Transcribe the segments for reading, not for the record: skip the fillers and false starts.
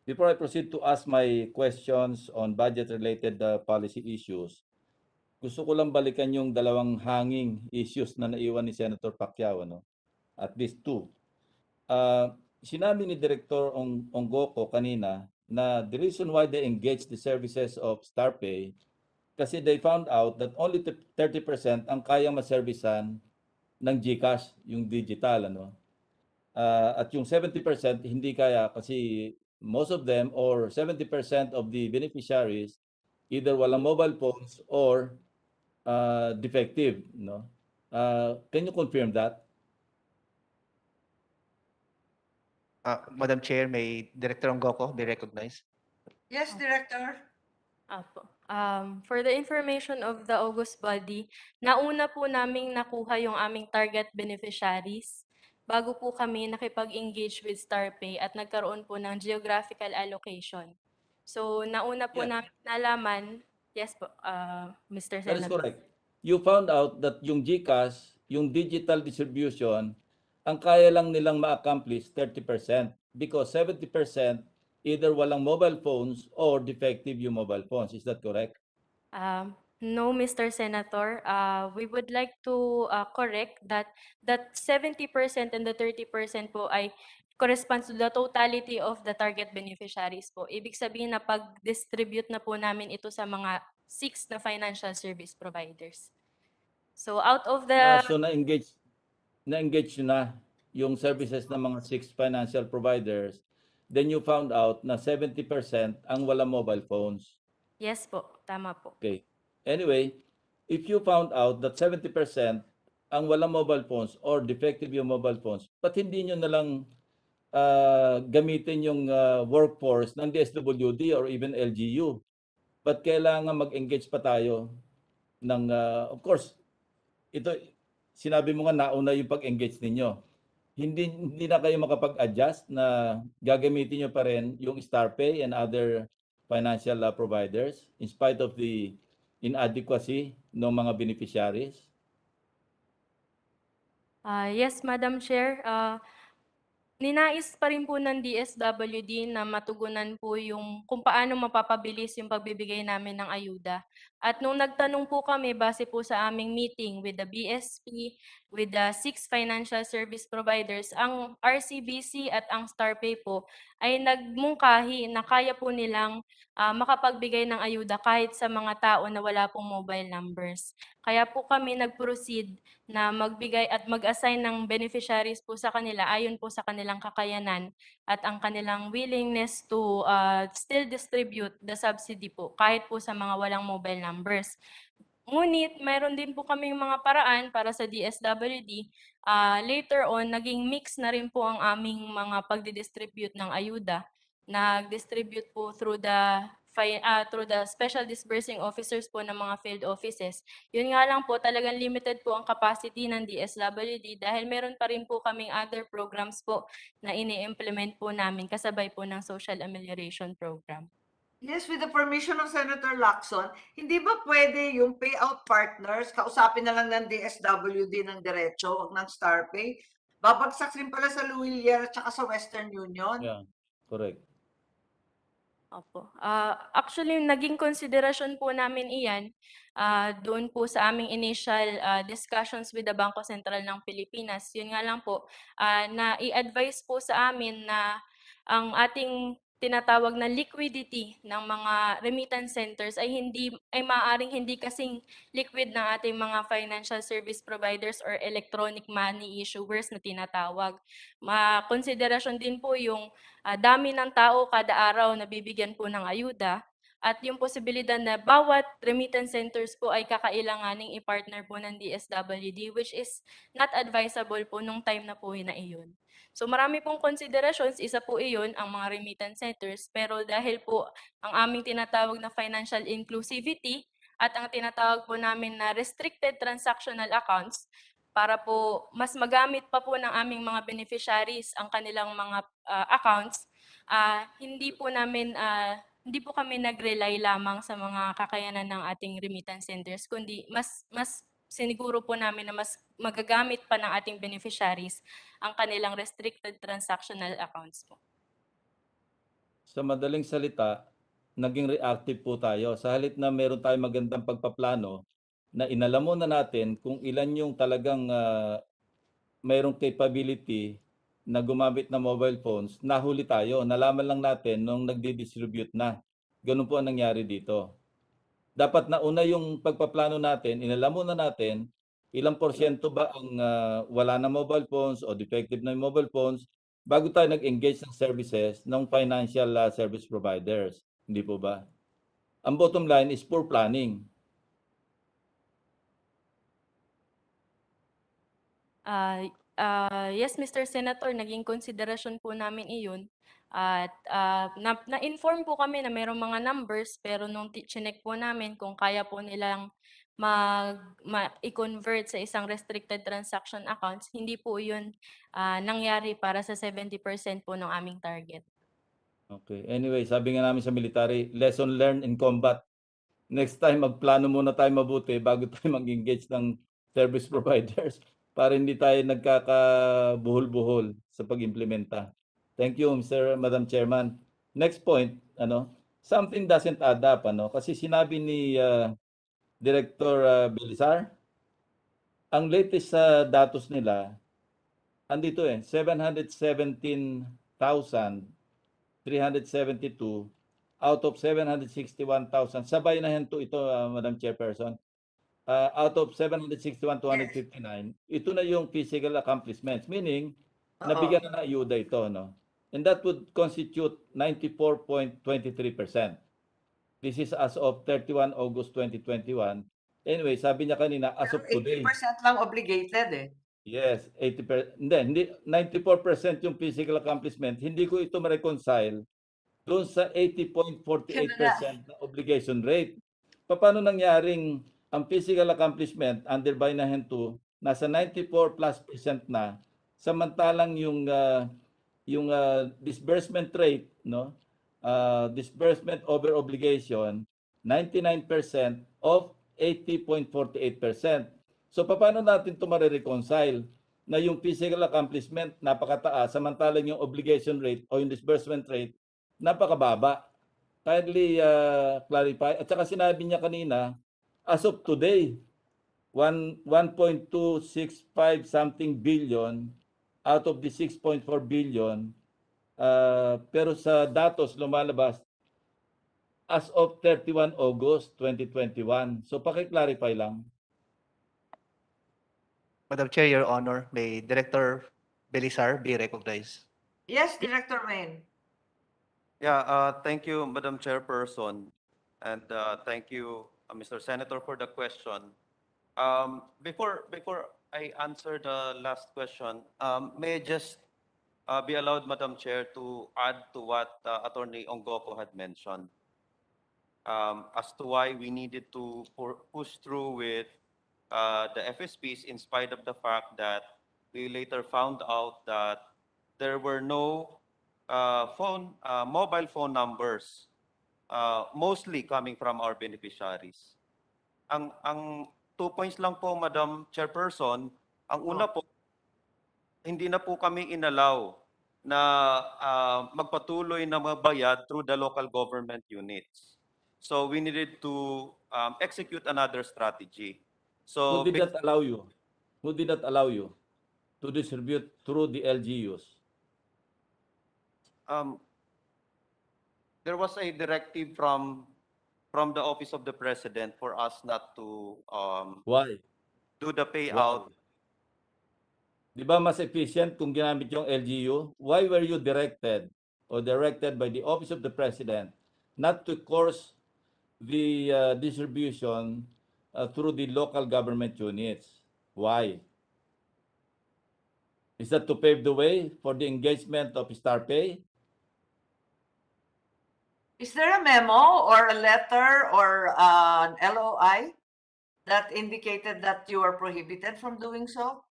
Before I proceed to ask my questions on budget-related policy issues, gusto ko lang balikan yung dalawang hanging issues na naiwan ni Senator Pacquiao, ano? At least two. Sinabi ni Director Onggoco kanina na the reason why they engaged the services of StarPay kasi they found out that only 30% ang kayang maservisan ng GCash, yung digital, ano? At yung 70% hindi kaya kasi most of them or 70% of the beneficiaries either walang mobile phones or defective, no? Can you confirm that? Madam Chair, may Director Onggoco be recognized. Yes, Director. Apo. For the information of the August body, nauna po naming nakuha yung aming target beneficiaries bago po kami nakipag-engage with StarPay at nagkaroon po ng geographical allocation. So, nauna po Yeah. namin nalaman, yes po, Mr. That is Senator. correct. You found out that yung GCash, yung digital distribution, ang kaya lang nilang ma-accomplish 30% because 70% either walang mobile phones or defective yung mobile phones. Is that correct? No, Mr. Senator, we would like to correct that 70% and the 30% po ay corresponds to the totality of the target beneficiaries po. Ibig sabihin na pag-distribute na po namin ito sa mga 6 na financial service providers. So out of the So na-engage nyo na yung services ng mga 6 financial providers, then you found out na 70% ang walang mobile phones. yes po, tama po. Okay. Anyway, if you found out that 70% ang walang mobile phones or defective yung mobile phones, ba't hindi nyo na lang gamitin yung workforce ng DSWD or even LGU? Ba't kailangan mag-engage pa tayo ng, of course, ito, sinabi mo nga nauna yung pag-engage ninyo. Hindi na kayo makapag-adjust na gagamitin nyo pa rin yung StarPay and other financial providers in spite of the inadequacy ng mga beneficiaries? Yes, Madam Chair. Ninais pa rin po ng DSWD na matugunan po yung kung paano mapapabilis yung pagbibigay namin ng ayuda. At nung nagtanong po kami base po sa aming meeting with the BSP, with the 6 financial service providers, ang RCBC at ang StarPay po ay nagmungkahi na kaya po nilang makapagbigay ng ayuda kahit sa mga tao na wala pong mobile numbers. Kaya po kami nag-proceed na magbigay at mag-assign ng beneficiaries po sa kanila ayon po sa kanilang kakayanan at ang kanilang willingness to still distribute the subsidy po kahit po sa mga walang mobile numbers. Ngunit mayroon din po kaming mga paraan para sa DSWD. Later on, naging mix na rin po ang aming mga pagdidistribute ng ayuda. Nag-distribute po through the special disbursing officers po ng mga field offices. Yun nga lang po, talagang limited po ang capacity ng DSWD dahil meron pa rin po kaming other programs po na ini-implement po namin kasabay po ng social amelioration program. Yes, with the permission of Senator Lacson, hindi ba pwede yung payout partners, kausapin na lang ng DSWD ng diretso, wag ng StarPay? Babagsak rin pala sa Luwilier at saka sa Western Union. Yeah, correct. Opo. Actually, naging konsiderasyon po namin iyan doon po sa aming initial discussions with the Bangko Sentral ng Pilipinas. Yun nga lang po, na i-advise po sa amin na ang ating tinatawag na liquidity ng mga remittance centers ay maaaring hindi kasing liquid ng ating mga financial service providers or electronic money issuers na tinatawag. Konsiderasyon din po yung dami ng tao kada araw na bibigyan po ng ayuda at yung posibilidad na bawat remittance centers po ay kakailanganing i-partner po ng DSWD, which is not advisable po nung time na po na iyon. So marami pong considerations, isa po iyon ang mga remittance centers, pero dahil po ang aming tinatawag na financial inclusivity at ang tinatawag po namin na restricted transactional accounts, para po mas magamit pa po ng aming mga beneficiaries ang kanilang mga accounts, hindi po kami nag-rely lamang sa mga kakayanan ng ating remittance centers, kundi mas siniguro po namin na mas magagamit pa ng ating beneficiaries ang kanilang restricted transactional accounts po. sa madaling salita, naging reactive po tayo. Sa halip na meron tayong magandang pagpaplano na inalam muna natin kung ilan yung talagang mayroong capability na gumamit ng mobile phones, nahuli tayo. Nalaman lang natin nung nagdi-distribute na. Ganun po ang nangyari dito. Dapat nauna yung pagpaplano natin, inalam muna natin ilang porsyento ba ang wala na mobile phones o defective na yung mobile phones bago tayo nag-engage ng services ng financial service providers. Hindi po ba? Ang bottom line is poor planning. Yes, Mr. Senator, naging konsiderasyon po namin iyon. At na-inform po kami na mayroong mga numbers, pero nung chinek po namin kung kaya po nilang i-convert sa isang restricted transaction accounts, hindi po yun nangyari para sa 70% po ng aming target. Okay. Anyway, sabi nga namin sa military, lesson learned in combat. Next time, magplano muna tayo mabuti bago tayo mag-engage ng service providers para hindi tayo nagkakabuhol-buhol sa pag-implementa. Thank you, Madam Chairman. Next point, something doesn't add up, kasi sinabi ni Director Belisar, ang latest sa datos nila, andito 717,372 out of 761,000. Sabay na yan ito, Madam Chairperson. Out of 761,259, ito na yung physical accomplishments, meaning nabigyan na ng ayuda ito, no? And that would constitute 94.23%. This is as of 31 August 2021. Anyway, sabi niya kanina, as of Pero today. 80% lang obligated eh. Yes, 80%. Hindi, 94% yung physical accomplishment. Hindi ko ito ma-reconcile doon sa 80.48% na obligation rate. Paano nangyaring ang physical accomplishment under Binahan 2 nasa 94+% na, samantalang yung disbursement rate, no? Disbursement over obligation 99% of 80.48%. So paano natin ito ma-reconcile na yung physical accomplishment napakataas samantalang yung obligation rate o yung disbursement rate napakababa? Kindly clarify. At saka sinabi niya kanina, as of today, 1.265 something billion out of the 6.4 billion, pero sa datos lumalabas as of 31 August 2021. So paki-clarify lang. Madam Chair, Your Honor, may Director Belisar be recognized. Yes, Director Wayne. Yeah, thank you, Madam Chairperson, and thank you, Mr. Senator, for the question. Before I answer the last question, may I just be allowed, Madam Chair, to add to what Attorney Ongoko had mentioned as to why we needed to push through with the FSPs in spite of the fact that we later found out that there were no mobile phone numbers, mostly coming from our beneficiaries. Ang 2 points lang po, Madam Chairperson. Ang una po, hindi na po kami inalaw na magpatuloy na mabayad through the local government units. So we needed to execute another strategy. So Who did not allow you? Who did not allow you to distribute through the LGUs? there was a directive from the Office of the President for us not to Why? do the payout. Di ba mas efficient kung ginamit yung LGU? Why were you directed by the Office of the President not to course the distribution through the local government units? Why? Is that to pave the way for the engagement of StarPay? Is there a memo or a letter or an LOI that indicated that you are prohibited from doing so?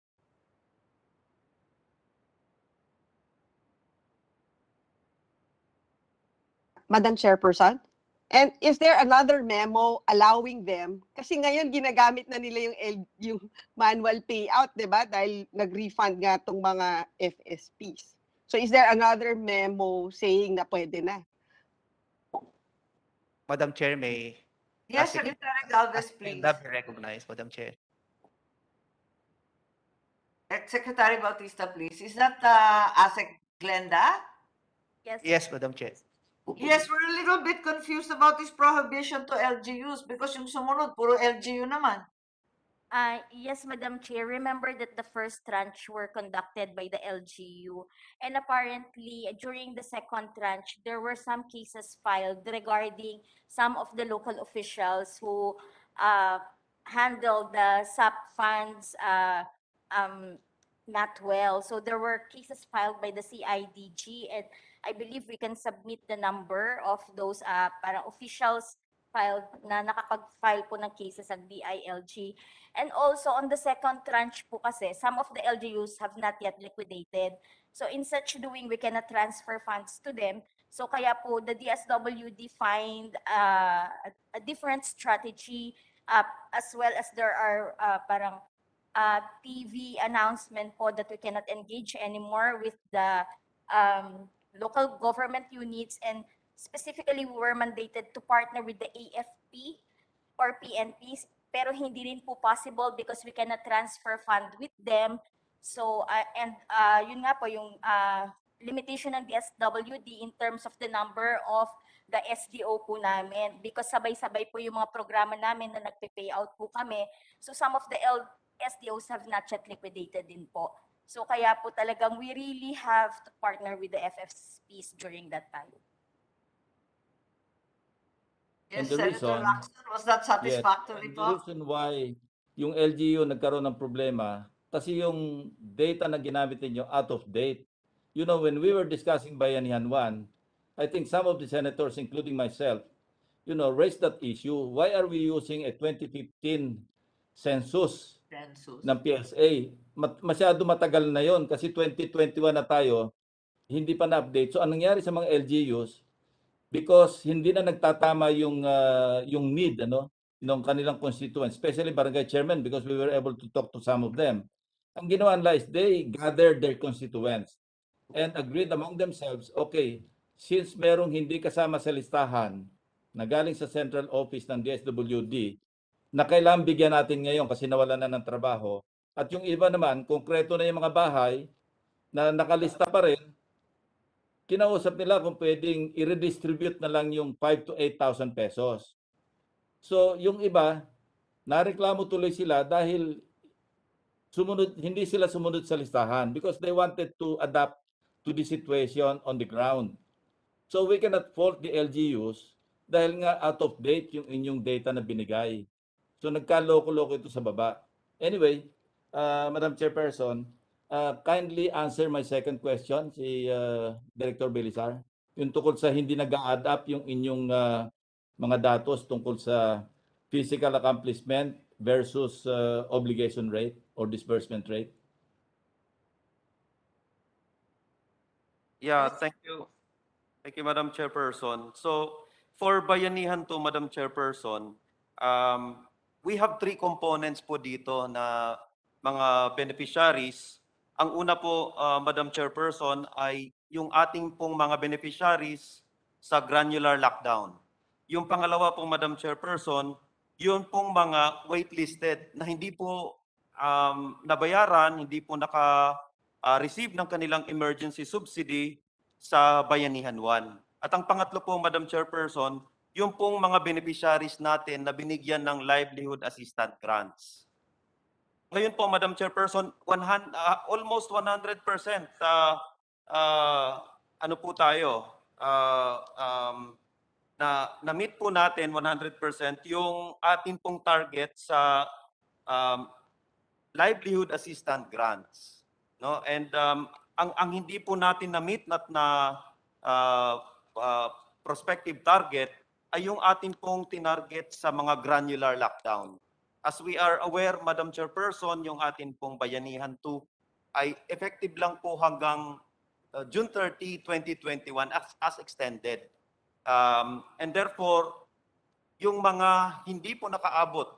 Madam Chairperson? And is there another memo allowing them? Kasi ngayon ginagamit na nila yung manual payout, 'di ba? Dahil nag-refund nga tong mga FSPs. So is there another memo saying na pwede na? Madam Chair, may Yes, Asik- Secretary Galvez, please. Ayuda be recognized, Madam Chair. Secretary Bautista, please. Is that ASEC Glenda? Yes, Madam Chair. Yes, we're a little bit confused about this prohibition to LGUs because yung sumunod, puro LGU naman. Yes, Madam Chair. Remember that the first tranche were conducted by the LGU. And apparently, during the second tranche, there were some cases filed regarding some of the local officials who handled the SAP funds not well. So there were cases filed by the CIDG, and I believe we can submit the number of those parang officials filed na nakapag-file po ng cases ang DILG. And also on the second tranche po kasi, some of the LGUs have not yet liquidated. So in such doing, we cannot transfer funds to them. So kaya po the DSWD find a different strategy as well as there are parang TV announcement po that we cannot engage anymore with the local government units, and specifically we were mandated to partner with the AFP or PNPs, pero hindi rin po possible because we cannot transfer fund with them. So, yun nga po yung limitation ng DSWD in terms of the number of the SDO po namin, because sabay-sabay po yung mga programa namin na nagpe-payout po kami. So, some of the SDOs have not yet liquidated din po. So, kaya po talagang we really have to partner with the FFPs during that time. Yes, And the Senator reason- Lacson, was that Yes, satisfactory and the po? reason why yung LGU nagkaroon ng problema, kasi yung data na ginamit ninyo out of date. You know, when we were discussing Bayanihan 1, I think some of the senators, including myself, you know, raised that issue. Why are we using a 2015 census Census. ng PSA? Masyado matagal na yon kasi 2021 na tayo, hindi pa na-update. So anong nangyari sa mga LGUs? Because hindi na nagtatama yung need ng kanilang constituents, especially barangay chairman, because we were able to talk to some of them. Ang ginawa nila is they gathered their constituents and agreed among themselves, okay, since merong hindi kasama sa listahan na galing sa central office ng DSWD na kailangan bigyan natin ngayon kasi nawalan na ng trabaho, at yung iba naman, konkreto na yung mga bahay na nakalista pa rin, kinausap nila kung pwedeng i-redistribute na lang yung 5,000 to 8,000 pesos. So, yung iba, nareklamo tuloy sila dahil hindi sila sumunod sa listahan because they wanted to adapt to the situation on the ground. So, we cannot fault the LGUs dahil nga out of date yung inyong data na binigay. So, nagkaloko-loko ito sa baba. Anyway, Madam Chairperson, kindly answer my second question, si Director Belisar. Yung tungkol sa hindi nag-add up yung inyong mga datos tungkol sa physical accomplishment versus obligation rate or disbursement rate. Yeah, thank you. Thank you, Madam Chairperson. So, for Bayanihan to, Madam Chairperson, we have three components po dito na mga beneficiaries. Ang una po, Madam Chairperson, ay yung ating pong mga beneficiaries sa granular lockdown. Yung pangalawa po, Madam Chairperson, yun pong mga waitlisted na hindi po nabayaran, hindi po naka-receive ng kanilang emergency subsidy sa Bayanihan 1. At ang pangatlo po, Madam Chairperson, yung pong mga beneficiaries natin na binigyan ng livelihood assistance grants. Ngayon po, Madam Chairperson, almost 100% ano po tayo, na-meet po natin 100% yung ating pong target sa livelihood assistance grants. No? And ang hindi po natin na-meet na prospective target ay yung ating pong tinarget sa mga granular lockdown. As we are aware, Madam Chairperson, yung ating pong Bayanihan 2 ay effective lang po hanggang June 30, 2021 as extended. And therefore, yung mga hindi po nakaabot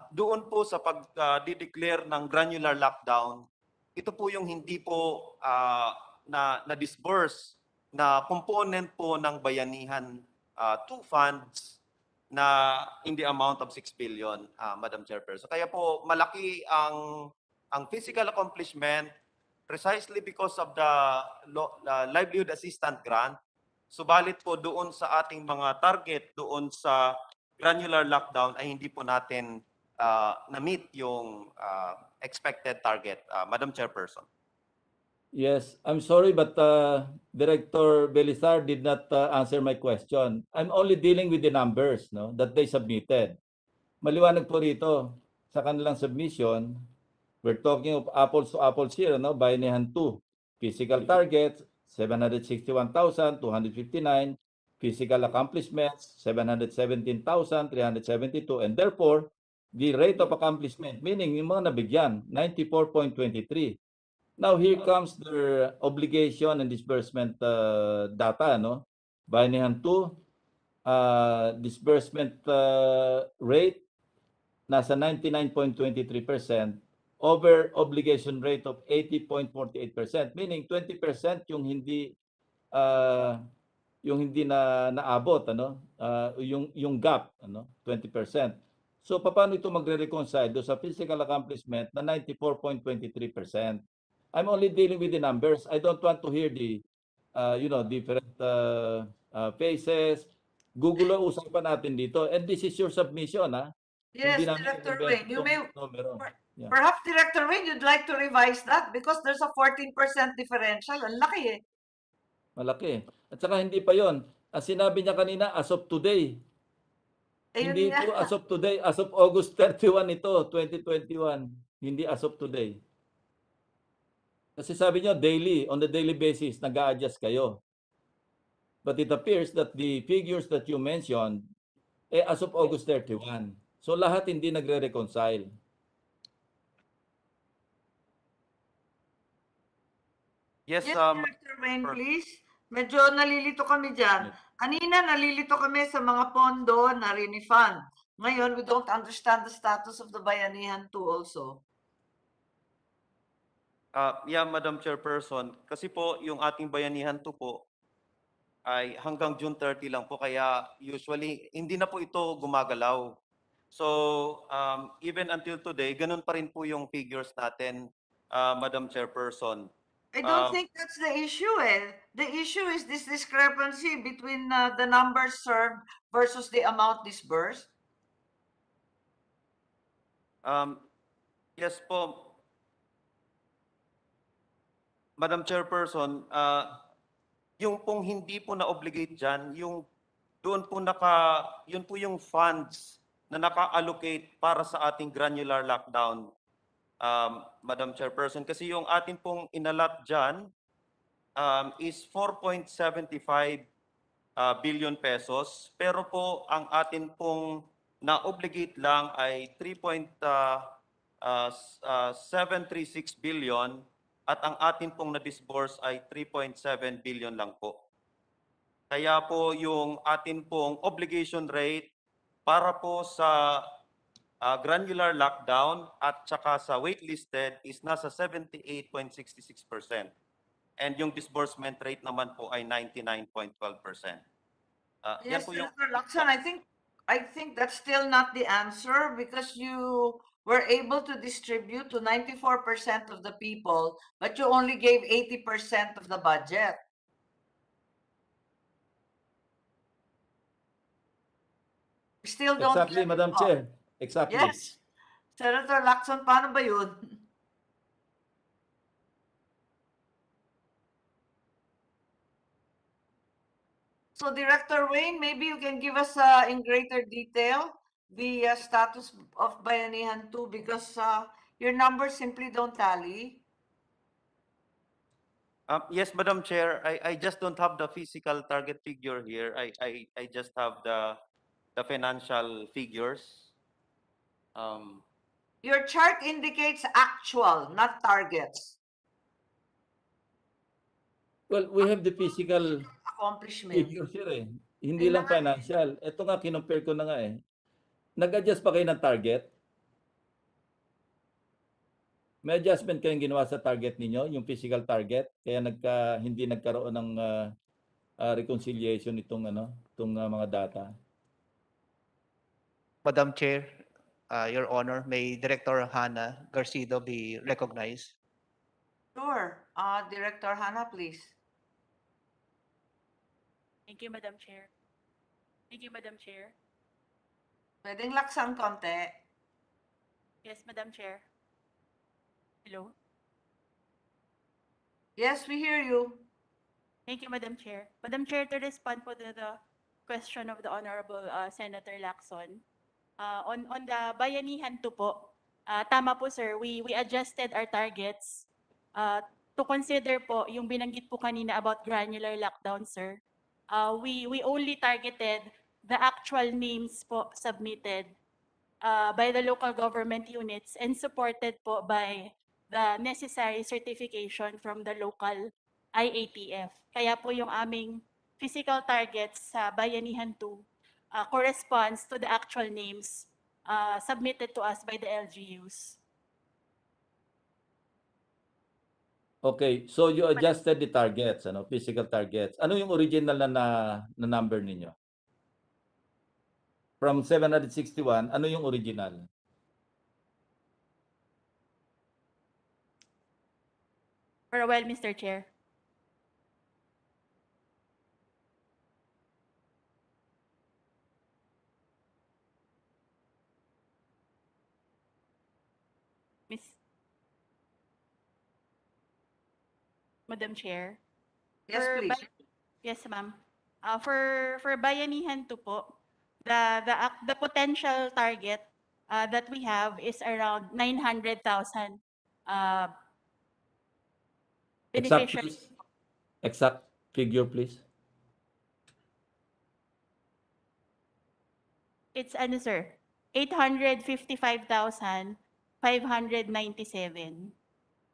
doon po sa pag-declare ng granular lockdown, ito po yung hindi po na-disburse na component po ng Bayanihan two funds na in the amount of 6 billion, Madam Chairperson. Kaya po malaki ang physical accomplishment precisely because of the livelihood assistance grant. Subalit po doon sa ating mga target doon sa granular lockdown ay hindi po natin na-meet yung expected target, Madam Chairperson. Yes, I'm sorry, but Director Belisar did not answer my question. I'm only dealing with the numbers, no, that they submitted. Maliwanag po rito sa kanilang submission. We're talking of apples to apples here, no? Bayanihan 2. Physical targets, 761,259. Physical accomplishments, 717,372. And therefore, the rate of accomplishment, meaning yung mga nabigyan, 94.23. Now, here comes their obligation and disbursement data, no? Bayanihan 2, disbursement rate, nasa 99.23%, over obligation rate of 80.48%, meaning 20% yung hindi na naabot, ano? Yung gap, ano? 20%. So paano ito magre-reconcile do sa physical accomplishment na 94.23%? I'm only dealing with the numbers. I don't want to hear the different faces. Google ang usapan natin dito, and this is your submission, ha? Yes, Hindi namin Director i-invent Wayne, you itong may, numero. Yeah. perhaps Director Wayne, you'd like to revise that because there's a 14% differential. Ang laki eh. Malaki. At saka hindi pa yon. Ang sinabi niya kanina, as of today. Ayun Hindi nga. ito as of today. As of August 31 ito, 2021. Hindi as of today. Kasi sabi niyo, daily, on the daily basis, nag-a-adjust kayo. But it appears that the figures that you mentioned, as of August 31. So lahat hindi nagre-reconcile. Yes, Yes, Director Wayne, please. Medyo nalilito kami dyan. Kanina nalilito kami sa mga pondo na rinifund. Ngayon, we don't understand the status of the Bayanihan 2 also. Yeah, Madam Chairperson, kasi po yung ating bayanihan 2 po ay hanggang June 30 lang po, kaya usually hindi na po ito gumagalaw. So even until today, ganun pa rin po yung figures natin, Madam Chairperson. I don't think that's the issue eh. The issue is this discrepancy between the numbers served versus the amount disbursed. Yes po, Madam Chairperson, yung pong hindi po na-obligate dyan, yung doon po yun po yung funds na naka-allocate para sa ating granular lockdown, Madam Chairperson. Kasi yung atin pong inalat dyan is 4.75 billion pesos. Pero po ang atin pong na-obligate lang ay 3.736 billion at ang atin pong na-disburse ay 3.7 billion lang po. Kaya po yung atin pong obligation rate para po sa granular lockdown at saka sa waitlisted is nasa 78.66%. And yung disbursement rate naman po ay 99.12%. Yan Yes, po yung Senator Lacson, I think that's still not the answer because you were able to distribute to 94% of the people, but you only gave 80% of the budget. We still don't Exactly, get it Madam all. Chair. Exactly. Yes. Senator Lacson, paano ba yun? So Director Wayne, maybe you can give us in greater detail the status of Bayanihan 2 because your numbers simply don't tally. Yes, Madam Chair, I just don't have the physical target figure here. I just have the financial figures. Your chart indicates actual, not targets. Well, we have the physical Accomplishment. figures here eh. Hindi lang financial. Ito nga, kinompare ko na nga eh. Nag-adjust pa kayo ng target? May adjustment kayong ginawa sa target ninyo, yung physical target, kaya hindi nagkaroon ng reconciliation itong mga data. Madam Chair, Your Honor, may Director Hannah Garcido be recognized? Sure. Director Hannah, please. Thank you, Madam Chair. Thank you, Madam Chair. Pwedeng laksan konti. Yes, Madam Chair. Hello. Yes, we hear you. Thank you, Madam Chair. Madam Chair, to respond po to the question of the Honorable Senator Lacson, on the Bayanihan 2 po, tama po sir, we adjusted our targets to consider po yung binanggit po kanina about granular lockdown, sir. We only targeted the actual names po submitted by the local government units and supported po by the necessary certification from the local IATF. Kaya po yung aming physical targets sa Bayanihan 2 corresponds to the actual names submitted to us by the LGUs. Okay, so you adjusted the targets, physical targets. Ano yung original na number ninyo? From 761, ano yung original? For a while, Mr. Chair. Miss Madam Chair. Yes, For please. Yes, ma'am. For Bayanihan 2 po, the potential target that we have is around 900,000 Exact, beneficiaries. please. Exact figure, please. It's ano sir, 855,597.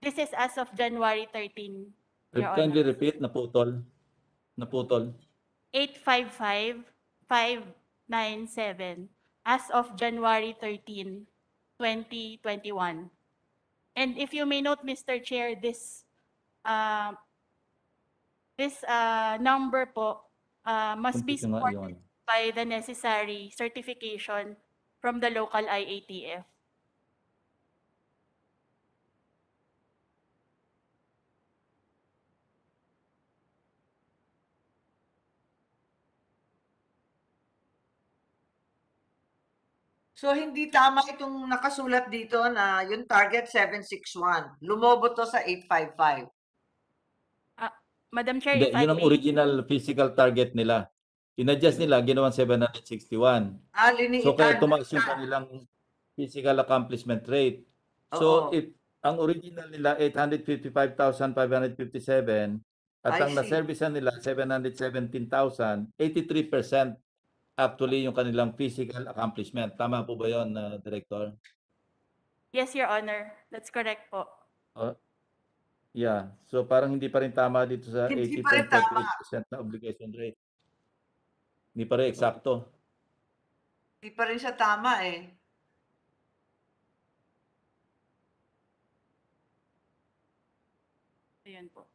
This is as of January 13, Your Kindly Honor. repeat, naputol. 855,597 as of January 13, 2021. And if you may note, Mr. Chair, this number po must be Complete nga supported yun. by the necessary certification from the local IATF. So hindi tama itong nakasulat dito na yung target 761. Lumobo to sa 855. Madam Chair, Hindi, if I yun ang may, original physical target nila. In-adjust nila, ginawan 761. So kaya Liniitan. tumaas yung kanilang physical accomplishment rate. So Oo. if ang original nila 855,557 at I ang see. na-servicean nila 717,000, 83% actually yung kanilang physical accomplishment. Tama po ba yun, Director? yes, Your Honor, that's correct po. Yeah. So parang hindi pa rin tama dito sa Hindi pa rin tama. 80.48% na obligation rate. Hindi pa rin eksakto. Hindi pa rin siya tama eh. Ayan po.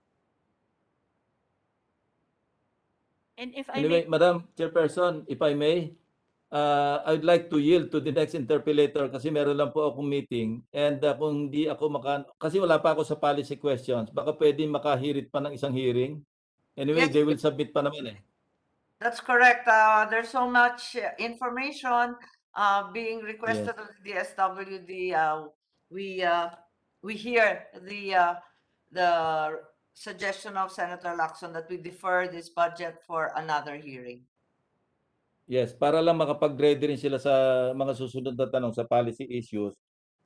And if I Anyway, may, Madam Chairperson, if I may, I'd like to yield to the next interpellator kasi meron lang po akong meeting and kung hindi ako kasi wala pa ako sa policy questions, baka pwede makahirit pa ng isang hearing. Anyway, Yes. they will submit pa naman eh. That's correct. There's so much information being requested of the DSWD. We hear the suggestion of Senator Lacson that we defer this budget for another hearing. Yes, para lang makapag-ready rin sila sa mga susunod na tanong sa policy issues.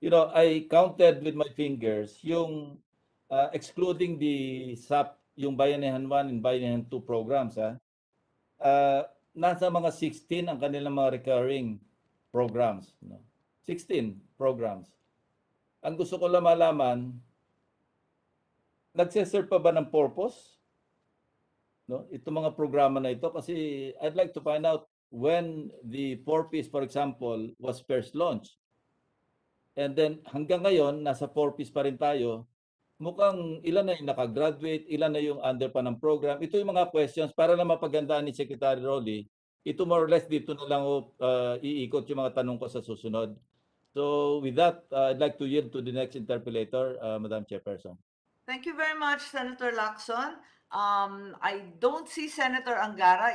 You know, I counted with my fingers yung excluding the SAP, yung Bayanihan 1 and Bayanihan 2 programs. Nasa mga 16 ang kanilang mga recurring programs. No? 16 programs. Ang gusto ko lang malaman, nagseserve pa ba ng purpose? No? Itong mga programa na ito kasi I'd like to find out when the 4-piece, for example, was first launched. And then hanggang ngayon, nasa 4-piece pa rin tayo. mukhang ilan na yung nakagraduate, ilan na yung under pa ng program. Ito yung mga questions para na mapagandaan ni Secretary Rolly. Ito more or less dito na lang iikot yung mga tanong ko sa susunod. So with that, I'd like to yield to the next interpellator, Madam Chairperson. Thank you very much, Senator Lacson. I don't see Senator Angara